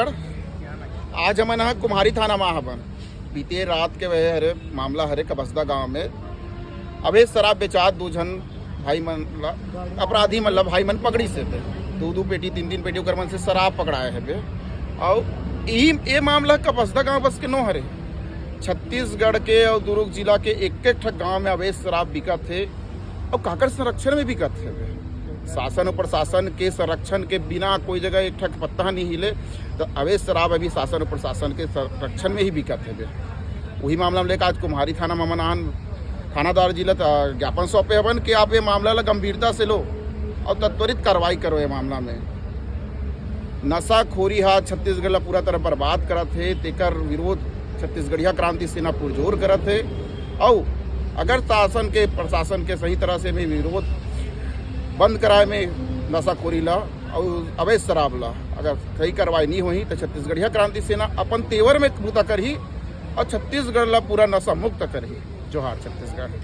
आज हमन ह कुम्हारी थाना में हवन। बीते रात के वह हरे मामला हरे कबसदा गांव में अवैध शराब बेचात दो झन भाई मन अपराधी मतलब भाई मन पकड़ी से थे। दो पेटी तीन पेटी ओकर मन से शराब पकड़ाए है बे। और ये मामला कबसदा गांव बस के नो हरे, छत्तीसगढ़ के और दुर्ग जिला के एक ठक गाँव में अवैध शराब बिकत है और काकर संरक्षण में बिकत है बे। शासन और प्रशासन के संरक्षण के बिना कोई जगह एक ठक पत्ता नहीं हिले, तो अवैध शराब अभी शासन और प्रशासन के संरक्षण में ही बिकत है बे। वही मामला में लेकर आज कुम्हारी थाना ममनान थानादार जिला ज्ञापन सौंपे हवन कि आप ये मामला ला गंभीरता से लो और त्वरित कार्रवाई करो। ये मामला में नशाखोरी हा छत्तीसगढ़ ला पूरा तरह बर्बाद करत है, तेकर विरोध छत्तीसगढ़िया क्रांति सेना पुरजोर करत है। और अगर शासन के प्रशासन के सही तरह से में विरोध बंद कराए में नशाखोरी ला और अवैध शराब ला अगर सही कार्रवाई नहीं हुई तो छत्तीसगढ़िया क्रांति सेना अपन तेवर में बूता करही और छत्तीसगढ़ ला पूरा नशा मुक्त करही। जोहार छत्तीसगढ़।